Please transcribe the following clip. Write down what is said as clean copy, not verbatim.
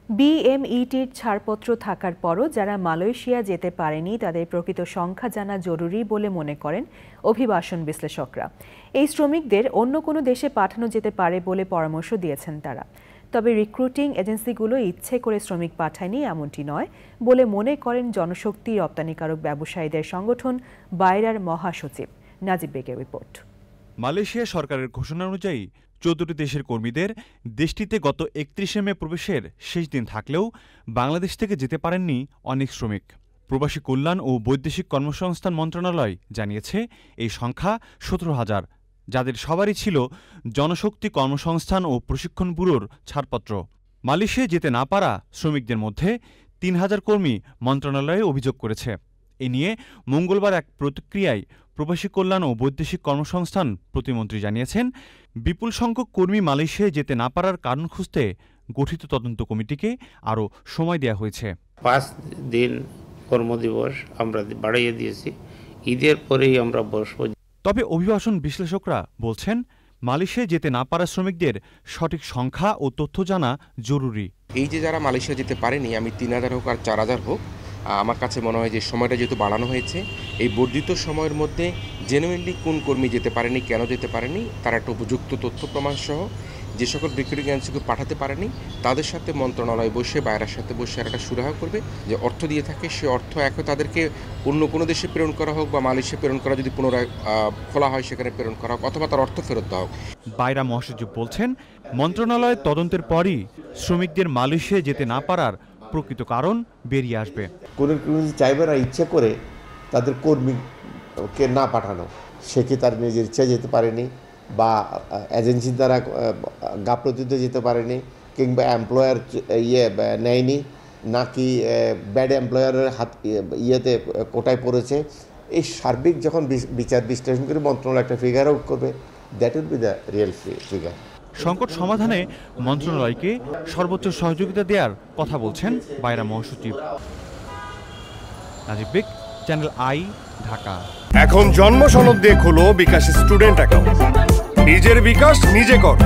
বিএমইটির ছাড়পত্র থাকার পরও যারা মালয়েশিয়া যেতে পারেনি তাদের প্রকৃত সংখ্যা জানা জরুরি বলে মনে করেন অভিবাসন বিশ্লেষকরা। এই শ্রমিকদের অন্য কোনো দেশে পাঠানো যেতে পারে বলে পরামর্শ দিয়েছেন তারা। তবে রিক্রুটিং এজেন্সিগুলো ইচ্ছে করে শ্রমিক পাঠায়নি এমনটি নয় বলে মনে করেন জনশক্তি রপ্তানিকারক ব্যবসায়ীদের সংগঠন বাইরার মহাসচিব। নাজিব বেগের রিপোর্ট। মালয়েশিয়া সরকারের ঘোষণা অনুযায়ী 14টি দেশের কর্মীদের দেশটিতে গত 31শে মে প্রবেশের শেষ দিন থাকলেও বাংলাদেশ থেকে যেতে পারেননি অনেক শ্রমিক। প্রবাসী কল্যাণ ও বৈদেশিক কর্মসংস্থান মন্ত্রণালয় জানিয়েছে এই সংখ্যা 17,000, যাদের সবারই ছিল জনশক্তি কর্মসংস্থান ও প্রশিক্ষণ ব্যুরোর ছাড়পত্র। মালয়েশিয়ায় যেতে না পারা শ্রমিকদের মধ্যে 3,000 কর্মী মন্ত্রণালয়ে অভিযোগ করেছে। এ নিয়ে মঙ্গলবার এক প্রতিক্রিয়ায় প্রবাসী কল্যাণ ও বৈদেশিক কর্মসংস্থান প্রতিমন্ত্রী জানিয়েছেন, বিপুল সংখ্যক কর্মী মালয়েশিয়ায় যেতে না পারার কারণ খুঁজতে গঠিত তদন্ত কমিটিকে আরও সময় দেওয়া হয়েছে। 5 দিন কর্মদিবস আমরা বাড়িয়ে দিয়েছি, ঈদের পরেই আমরা বসব। তবে অভিবাসন বিশ্লেষকরা বলছেন, মালয়েশিয়ায় যেতে না পারা শ্রমিকদের সঠিক সংখ্যা ও তথ্য জানা জরুরি। এই যে যারা মালয়েশিয়া যেতে পারেনি, আমি 3,000 হোক আর 4,000 হোক, আমার কাছে মনে হয় যে সময়টা যেহেতু বাড়ানো হয়েছে, এই বর্ধিত সময়ের মধ্যে জেনুইনলি কোন কর্মী যেতে পারেনি, কেন যেতে পারেনি, তার একটা উপযুক্ত তথ্য প্রমাণ সহ যে সকল রিক্রুটিং এজেন্সিকে পাঠাতে পারেনি তাদের সাথে মন্ত্রণালয় বসে বাইরের সাথে বসে একটা সুরাহা করবে যে অর্থ দিয়ে থাকে সে অর্থ এখন তাদেরকে অন্য কোনো দেশে প্রেরণ করা হোক বা মালয়েশিয়া প্রেরণ করা যদি পুনরায় খোলা হয় সেখানে প্রেরণ করা হোক অথবা তার অর্থ ফেরত দেওয়া হোক। বাইরা মহাসচিব বলছেন, মন্ত্রণালয়ের তদন্তের পরই শ্রমিকদের মালয়েশিয়ায় যেতে না পারার প্রকৃত কারণ বেরিয়ে আসবে। কোনো চাইবে না ইচ্ছে করে তাদের কর্মীকে না পাঠানো, সে কি তার নিজের ইচ্ছা যেতে পারেনি বা এজেন্সির দ্বারা গাফলতিতে যেতে পারেনি কিংবা এমপ্লয়ার নেয়নি নাকি ব্যাড এমপ্লয়ারের ইয়েতে কোটায় পড়েছে, এই সার্বিক যখন বিচার বিশ্লেষণ করে মন্ত্রণালয় একটা ফিগার আউট করবে, that will be the real figure. সংকট সমাধানে মন্ত্রণালয়কে সর্বোচ্চ সহযোগিতা দেওয়ার কথা বলছেন বাইরা মহাসচিব। নাজিব বেগ, চ্যানেল আই, ঢাকা। এখন জন্ম সনদ দিয়ে খোলো বিকাশ স্টুডেন্ট অ্যাকাউন্ট। নিজের বিকাশ নিজে কর।